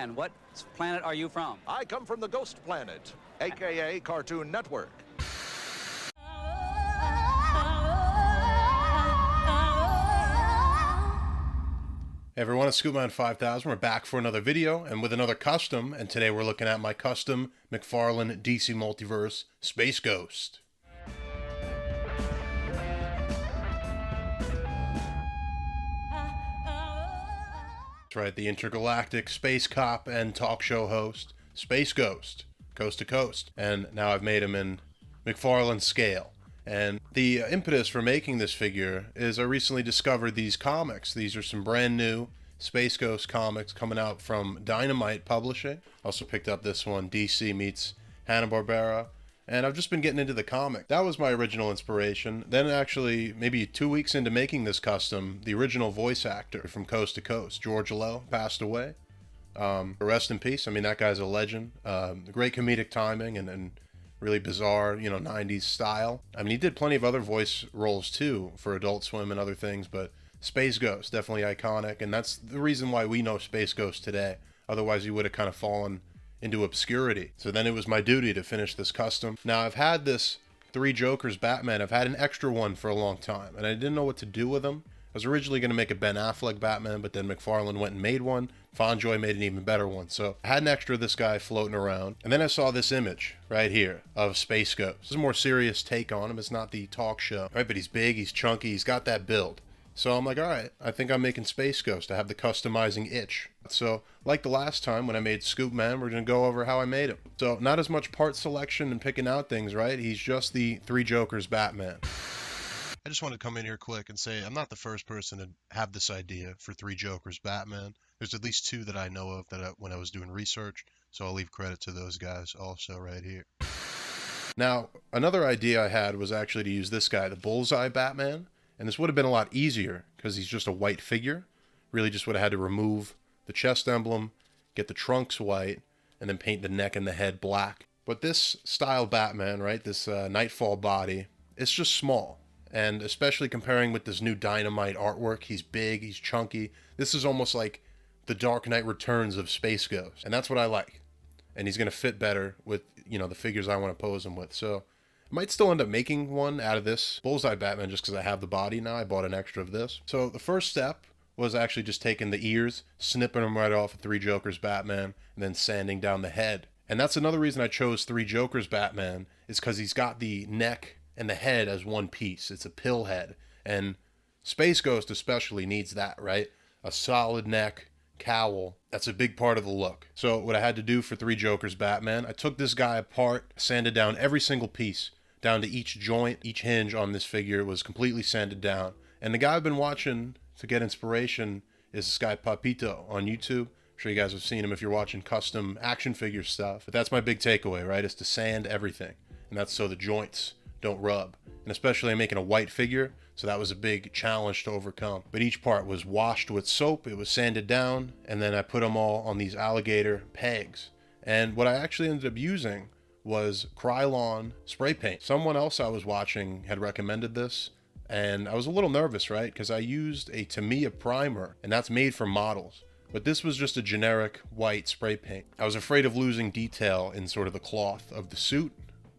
And what planet are you from? I come from the Ghost Planet, a.k.a. Cartoon Network. Hey everyone, it's Scoopman 5000. We're back for another video and with another custom, and today we're looking at my custom McFarlane DC Multiverse Space Ghost. That's right, the intergalactic space cop and talk show host, Space Ghost, coast to coast. And now I've made him in McFarlane scale. And the impetus for making this figure is I recently discovered these comics. These are some brand new Space Ghost comics coming out from Dynamite Publishing. Also picked up this one, DC meets Hanna Barbera. And I've just been getting into the comic. That was my original inspiration. Then actually, maybe 2 weeks into making this custom, the original voice actor from Coast to Coast, George Lowe, passed away. Rest in peace. I mean, that guy's a legend. Great comedic timing and really bizarre, 90s style. I mean, he did plenty of other voice roles too for Adult Swim and other things, but Space Ghost, definitely iconic, and that's the reason why we know Space Ghost today. Otherwise, he would have kind of fallen into obscurity. So then it was my duty to finish this custom. Now, I've had this Three Jokers Batman. I've had an extra one for a long time, and I didn't know what to do with him. I was originally going to make a Ben Affleck Batman, but then McFarlane went and made one. Fonjoy made an even better one. So I had an extra of this guy floating around. And then I saw this image right here of Space Ghost. This is a more serious take on him. It's not the talk show, right? But he's big, he's chunky, he's got that build. So I'm like, all right, I think I'm making Space Ghost. I have the customizing itch. So like the last time when I made Scoop Man, we're going to go over how I made him. So not as much part selection and picking out things, right? He's just the Three Jokers Batman. I just want to come in here quick and say I'm not the first person to have this idea for Three Jokers Batman. There's at least two that I know of when I was doing research, so I'll leave credit to those guys also right here. Now, another idea I had was actually to use this guy, the Bullseye Batman, and this would have been a lot easier because he's just a white figure. Really just would have had to remove the chest emblem, get the trunks white, and then paint the neck and the head black. But this style Batman, right, this Nightfall body, it's just small. And especially comparing with this new Dynamite artwork, he's big, he's chunky. This is almost like the Dark Knight Returns of Space Ghost. And that's what I like. And he's going to fit better with, the figures I want to pose him with. So I might still end up making one out of this Bullseye Batman just because I have the body now. I bought an extra of this. So the first step was actually just taking the ears, snipping them right off of Three Jokers Batman, and then sanding down the head. And that's another reason I chose Three Jokers Batman, is because he's got the neck and the head as one piece. It's a pill head. And Space Ghost especially needs that, right? A solid neck, cowl. That's a big part of the look. So what I had to do for Three Jokers Batman, I took this guy apart, sanded down every single piece, down to each joint, each hinge on this figure was completely sanded down. And the guy I've been watching to get inspiration is this guy Papito on YouTube. I'm sure you guys have seen him if you're watching custom action figure stuff. But that's my big takeaway, right? Is to sand everything. And that's so the joints don't rub. And especially I'm making a white figure, so that was a big challenge to overcome. But each part was washed with soap, it was sanded down, and then I put them all on these alligator pegs. And what I actually ended up using was Krylon spray paint. Someone else I was watching had recommended this, and I was a little nervous, right? Because I used a Tamiya primer, and that's made for models. But this was just a generic white spray paint. I was afraid of losing detail in sort of the cloth of the suit,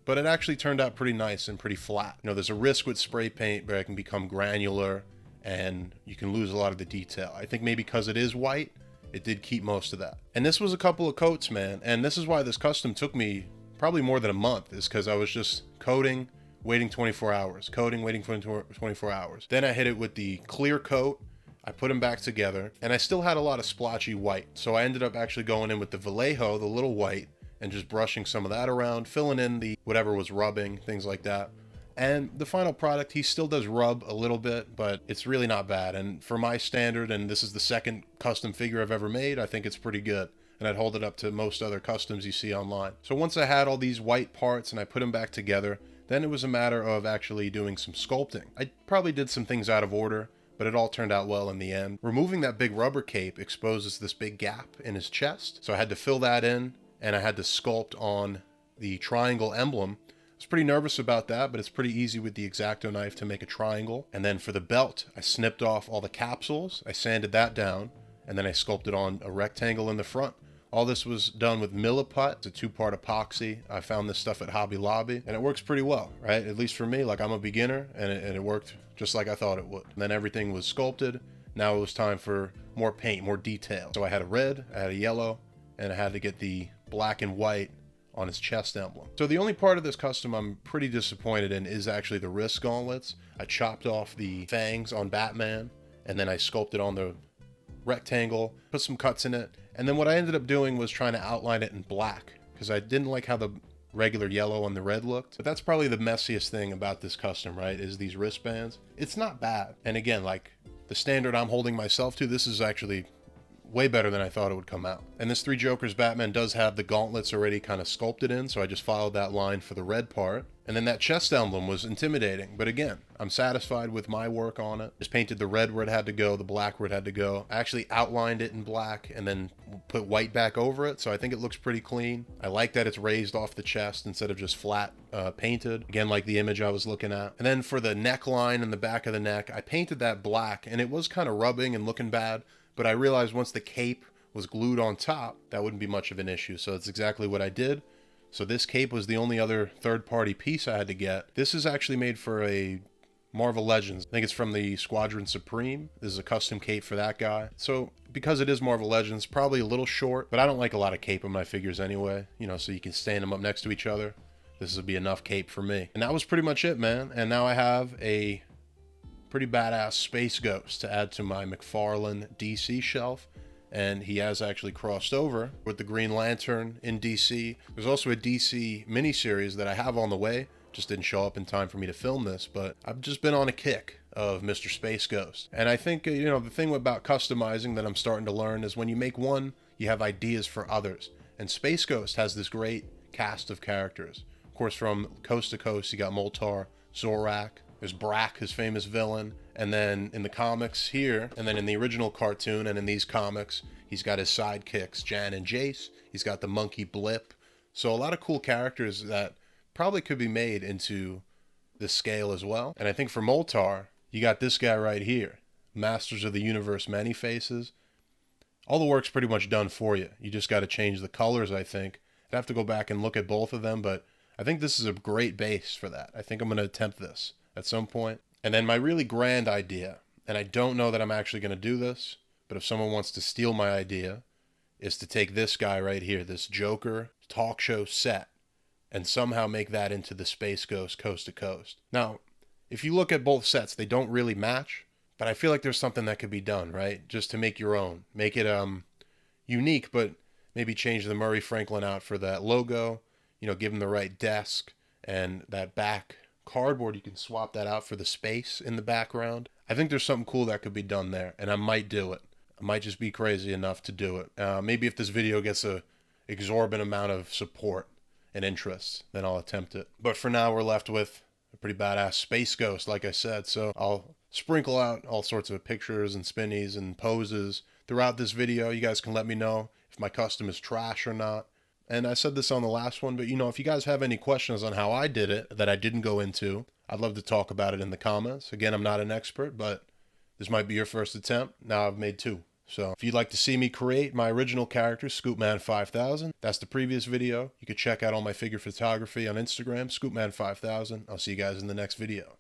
but it actually turned out pretty nice and pretty flat. There's a risk with spray paint where it can become granular and you can lose a lot of the detail. I think maybe because it is white, it did keep most of that. And this was a couple of coats, man. And this is why this custom took me probably more than a month, is because I was just coating, waiting 24 hours, coating, waiting for 24 hours. Then I hit it with the clear coat. I put them back together and I still had a lot of splotchy white. So I ended up actually going in with the Vallejo, the little white, and just brushing some of that around, filling in the whatever was rubbing, things like that. And the final product, he still does rub a little bit, but it's really not bad. And for my standard, and this is the second custom figure I've ever made, I think it's pretty good. And I'd hold it up to most other customs you see online. So once I had all these white parts and I put them back together, then it was a matter of actually doing some sculpting. I probably did some things out of order, but it all turned out well in the end. Removing that big rubber cape exposes this big gap in his chest. So I had to fill that in, and I had to sculpt on the triangle emblem. I was pretty nervous about that, but it's pretty easy with the X-Acto knife to make a triangle. And then for the belt, I snipped off all the capsules, I sanded that down, and then I sculpted on a rectangle in the front All this was done with Milliput. It's a 2-part epoxy. I found this stuff at Hobby Lobby, and it works pretty well, right? At least for me, like I'm a beginner, and it worked just like I thought it would. And then everything was sculpted. Now it was time for more paint, more detail. So I had a red, I had a yellow, and I had to get the black and white on his chest emblem. So the only part of this custom I'm pretty disappointed in is actually the wrist gauntlets. I chopped off the fangs on Batman, and then I sculpted on the rectangle, put some cuts in it, and then what I ended up doing was trying to outline it in black, because I didn't like how the regular yellow on the red looked. But that's probably the messiest thing about this custom, right, is these wristbands. It's not bad. And again, like the standard I'm holding myself to, this is actually way better than I thought it would come out. And this Three Jokers Batman does have the gauntlets already kind of sculpted in, so I just followed that line for the red part. And then that chest emblem was intimidating, but again, I'm satisfied with my work on it. Just painted the red where it had to go, the black where it had to go. I actually outlined it in black and then put white back over it, so I think it looks pretty clean. I like that it's raised off the chest instead of just flat painted, again like the image I was looking at. And then for the neckline and the back of the neck, I painted that black, and it was kind of rubbing and looking bad, but I realized once the cape was glued on top, that wouldn't be much of an issue, so that's exactly what I did. So this cape was the only other third-party piece I had to get. This is actually made for a Marvel Legends. I think it's from the Squadron Supreme. This is a custom cape for that guy. So because it is Marvel Legends, probably a little short, but I don't like a lot of cape in my figures anyway, you know, so you can stand them up next to each other. This would be enough cape for me. And that was pretty much it, man. And now I have a pretty badass Space Ghost to add to my McFarlane DC shelf. And he has actually crossed over with the Green Lantern in DC. There's also a DC miniseries that I have on the way. Just didn't show up in time for me to film this, but I've just been on a kick of Mr. Space Ghost. And I think, you know, the thing about customizing that I'm starting to learn is when you make one, you have ideas for others. And Space Ghost has this great cast of characters. Of course, from coast to coast, you got Moltar, Zorak, there's Brak, his famous villain, and then in the comics here, and then in the original cartoon and in these comics, he's got his sidekicks, Jan and Jace. He's got the monkey Blip. So a lot of cool characters that probably could be made into this scale as well. And I think for Moltar, you got this guy right here, Masters of the Universe Many Faces. All the work's pretty much done for you. You just got to change the colors, I think. I'd have to go back and look at both of them, but I think this is a great base for that. I think I'm going to attempt this at some point. And then my really grand idea, and I don't know that I'm actually going to do this, but if someone wants to steal my idea, is to take this guy right here, this Joker talk show set, and somehow make that into the Space Ghost Coast to Coast. Now, if you look at both sets, they don't really match, but I feel like there's something that could be done, right? Just to make your own. Make it unique, but maybe change the Murray Franklin out for that logo, you know, give him the right desk, and that back cardboard, you can swap that out for the space in the background. I think there's something cool that could be done there, and I might do it. I might just be crazy enough to do it. Maybe if this video gets a exorbitant amount of support and interest, then I'll attempt it. But for now, we're left with a pretty badass Space Ghost, like I said. So I'll sprinkle out all sorts of pictures and spinnies and poses throughout this video. You guys can let me know if my custom is trash or not. And I said this on the last one, but you know, if you guys have any questions on how I did it that I didn't go into, I'd love to talk about it in the comments. Again, I'm not an expert, but this might be your first attempt. Now I've made 2. So if you'd like to see me create my original character, Scoopman 5000, that's the previous video. You can check out all my figure photography on Instagram, Scoopman 5000. I'll see you guys in the next video.